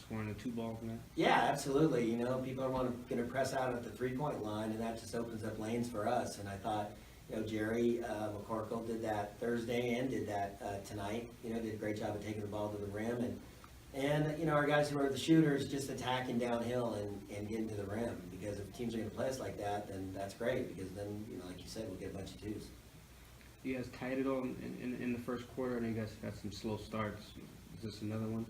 scoring the 2 ball from that? Yeah, absolutely. You know, people are going to press out at the 3-point line, and that just opens up lanes for us. And I thought, you know, Geraldine McCorkell did that Thursday and did that tonight. You know, did a great job of taking the ball to the rim, and you know, our guys who are the shooters just attacking downhill and getting to the rim. Because if teams are going to play us like that, then that's great. Because then, you know, like you said, we'll get a bunch of twos. You guys tied it all in the first quarter. I know you guys had some slow starts. Is this another one?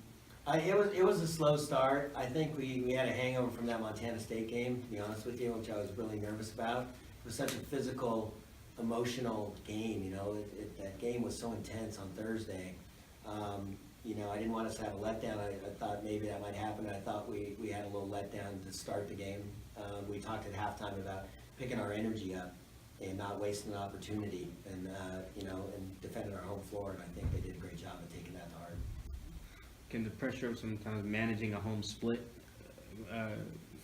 It was a slow start. I think we had a hangover from that Montana State game, to be honest with you, which I was really nervous about. It was such a physical, emotional game. You know, that game was so intense on Thursday. You know, I didn't want us to have a letdown. I thought maybe that might happen. I thought we had a little letdown to start the game. We talked at halftime about picking our energy up and not wasting an opportunity, and you know, and defending our home floor. And I think they did a great job of taking that to heart. Can the pressure of sometimes managing a home split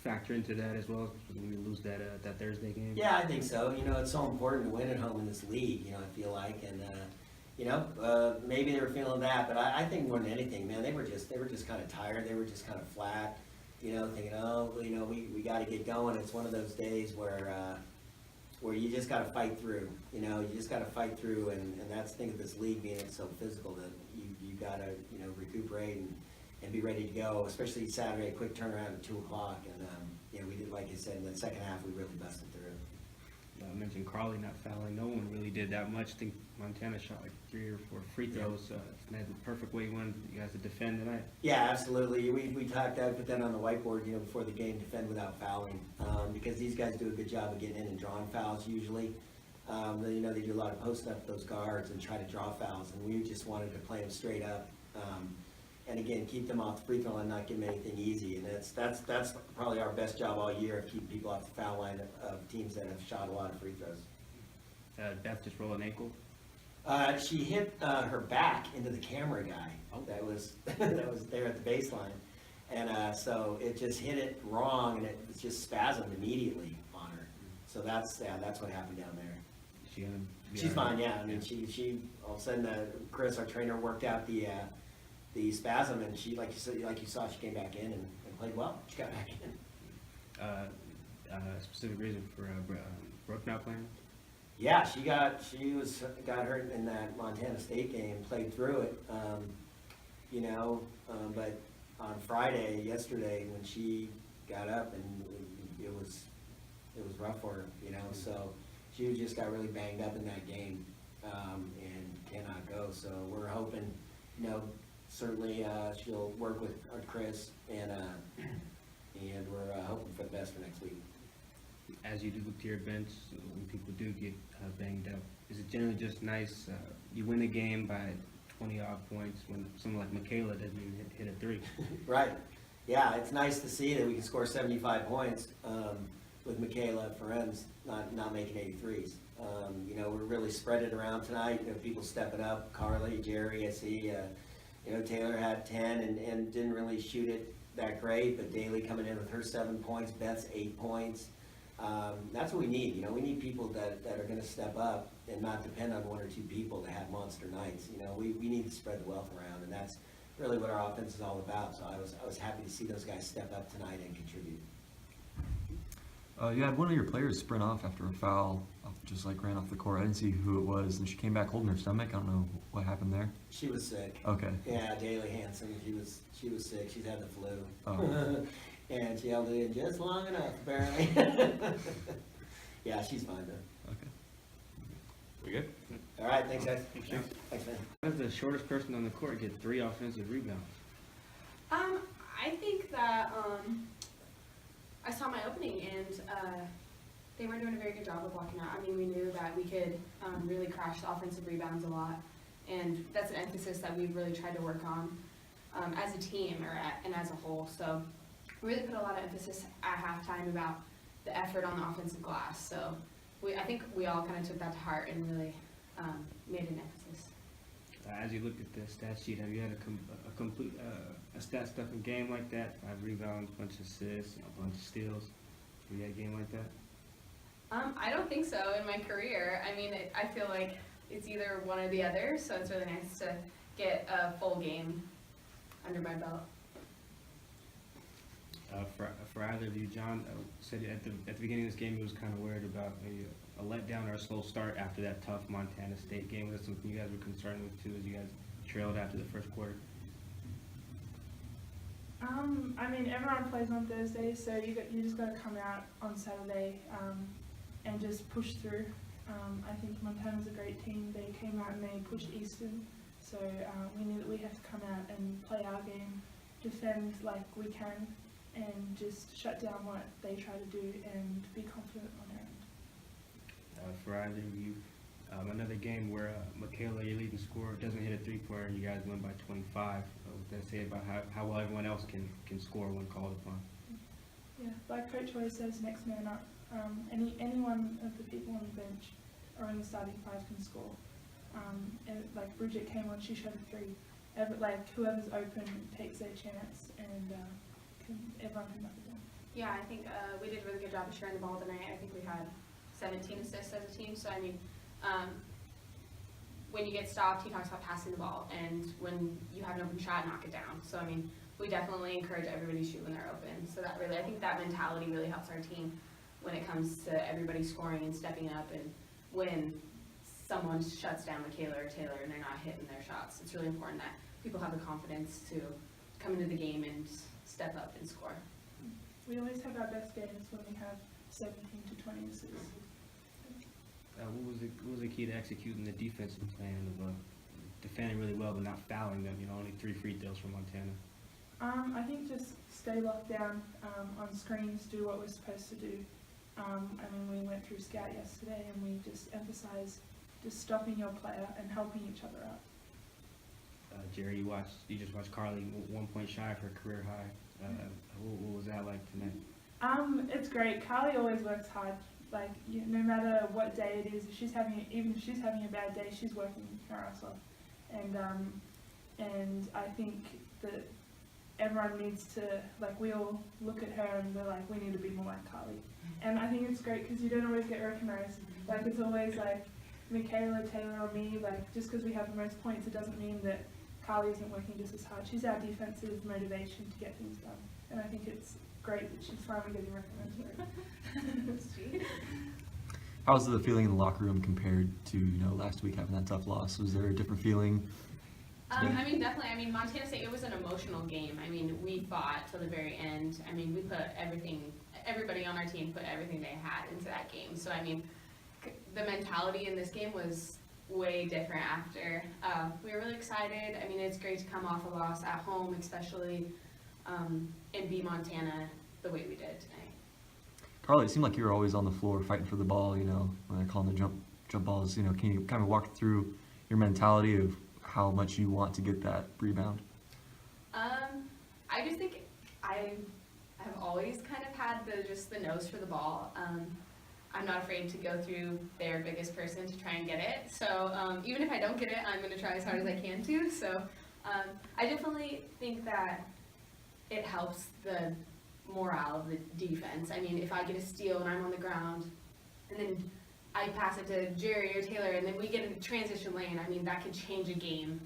factor into that as well when you lose that Thursday game? Yeah, I think so. You know, it's so important to win at home in this league. You know, I feel like, and you know, maybe they were feeling that, but I think more than anything, man, they were just kind of tired. They were just kind of flat. You know, thinking, oh, you know, we got to get going. It's one of those days where you just got to fight through. You know, you just got to fight through, and that's the thing of this league being so physical that you got to, you know, recuperate and be ready to go. Especially Saturday, quick turnaround at 2 o'clock, and you know, we did, like I said, in the second half we really busted through. I mentioned Karlee not fouling. No one really did that much. I think Montana shot like 3 or 4 free throws. That's the perfect way you wanted you guys to defend tonight. Yeah, absolutely. We talked out, put that on the whiteboard, you know, before the game, defend without fouling, because these guys do a good job of getting in and drawing fouls usually. You know, they do a lot of posting up those guards and try to draw fouls, and we just wanted to play them straight up. And again, keep them off the free throw line, not give them anything easy. And that's probably our best job all year, of keeping people off the foul line of teams that have shot a lot of free throws. Beth just roll an ankle? She hit her back into the camera guy that was there at the baseline, and so it just hit it wrong, and it was just spasmed immediately on her. So that's what happened down there. She's fine, yeah. I mean, she all of a sudden, Chris, our trainer, worked out the spasm, and she, like you saw, she came back in and played well. She got back in. Specific reason for Brooke not playing? Yeah, she got hurt in that Montana State game, played through it, you know, but on yesterday, when she got up, and it was rough for her, you know, so she just got really banged up in that game, and cannot go. So we're hoping, you know, certainly she'll work with Chris, and we're hoping for the best for next week. As you do look to your bench, when people do get banged up, is it generally just nice, you win a game by 20-odd points when someone like Michaela doesn't even hit a 3? Right. Yeah, it's nice to see that we can score 75 points with Michaela Ferenz not making 83s. You know, we're really spread it around tonight. You know, people stepping up. Karlee, Jerry, I see. You know, Taylor had 10 and didn't really shoot it that great, but Daly coming in with her 7 points, Beth's 8 points. That's what we need. You know, we need people that are going to step up and not depend on 1 or 2 people to have monster nights. You know, we need to spread the wealth around, and that's really what our offense is all about. So I was happy to see those guys step up tonight and contribute. You had one of your players sprint off after a foul, just like ran off the court. I didn't see who it was, and she came back holding her stomach. I don't know what happened there. She was sick. Okay. Yeah, Daly Hansen. She was sick. She's had the flu. Oh. And she held it in just long enough, apparently. Yeah, she's fine though. Okay. We good? All right, thanks guys. Thanks, Sean. Thanks, man. How does the shortest person on the court get 3 offensive rebounds? I think that I saw my opening, and they weren't doing a very good job of blocking out. I mean, we knew that we could really crash the offensive rebounds a lot, and that's an emphasis that we've really tried to work on as a team and as a whole. So we really put a lot of emphasis at halftime about the effort on the offensive glass. So I think we all kind of took that to heart and really made an emphasis. As you look at the stat sheet, have you had a complete stat-stuffing game like that? 5 rebounds, a bunch of assists, a bunch of steals. Have you had a game like that? I don't think so in my career. I mean, I feel like it's either one or the other, so it's really nice to get a full game under my belt. For either of you, John said at the beginning of this game he was kind of worried about a letdown or a slow start after that tough Montana State game. Was that something you guys were concerned with too, as you guys trailed after the first quarter? I mean, everyone plays on Thursday, so you just got to come out on Saturday and just push through. I think Montana's a great team. They came out and they pushed Eastern, so we knew that we have to come out and play our game, defend like we can, and just shut down what they try to do and be confident on our end. For either of you, another game where Michaela, your leading scorer, doesn't hit a three-pointer and you guys win by 25. What does that say about how well everyone else can score when called upon? Yeah, like Coach always says, next man up. Anyone of the people on the bench or in the starting five can score. And like Bridget came on, she shot a three. Whoever's open takes their chance, and everyone can knock it down. Yeah, I think we did a really good job of sharing the ball tonight. I think we had 17 assists as a team. So I mean, when you get stopped, he talks about passing the ball, and when you have an open shot, knock it down. So I mean, we definitely encourage everybody to shoot when they're open. So that really, I think that mentality really helps our team when it comes to everybody scoring and stepping up, and when someone shuts down Michaela or Taylor and they're not hitting their shots. It's really important that people have the confidence to come into the game and step up and score. We always have our best games when we have 17 to 20 assists. What was the key to executing the defensive plan of defending really well but not fouling them? Only 3 free throws from Montana. I think just stay locked down on screens, do what we're supposed to do. I mean, we went through scout yesterday and we just emphasized just stopping your player and helping each other out. Jerry, you just watched Karlee 1 point shy of her career high. What was that like tonight? It's great. Karlee always works hard. Like, no matter what day it is, even if she's having a bad day, she's working her ass off. And I think that everyone needs to, like, we all look at her and we're like, we need to be more like Karlee. And I think it's great because you don't always get recognized. Like, it's always like Michaela, Taylor, or me. Like, just because we have the most points, it doesn't mean that Karlee isn't working just as hard. She's our defensive motivation to get things done. And I think it's great that she's finally getting recognized for it. How's the feeling in the locker room compared to last week having that tough loss? Was there a different feeling? I mean, definitely. I mean, Montana State, it was an emotional game. I mean, we fought till the very end. I mean, we put everybody on our team put everything they had into that game. So, I mean, the mentality in this game was way different after. We were really excited. I mean, it's great to come off a loss at home, especially, and beat Montana the way we did tonight. Karlee, it seemed like you were always on the floor fighting for the ball, when they're calling the jump balls. Can you kind of walk through your mentality of how much you want to get that rebound? I just think I have always kind of had the nose for the ball. I'm not afraid to go through their biggest person to try and get it. So even if I don't get it, I'm going to try as hard as I can to. So I definitely think that it helps the morale of the defense. I mean, if I get a steal and I'm on the ground, and then I pass it to Jerry or Taylor, and then we get a transition lane, I mean, that could change a game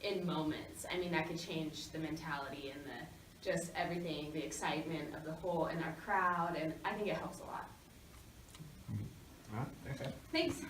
in moments. I mean, that could change the mentality and just everything, the excitement of the whole, and our crowd, and I think it helps a lot. All right, thanks, guys. Thanks.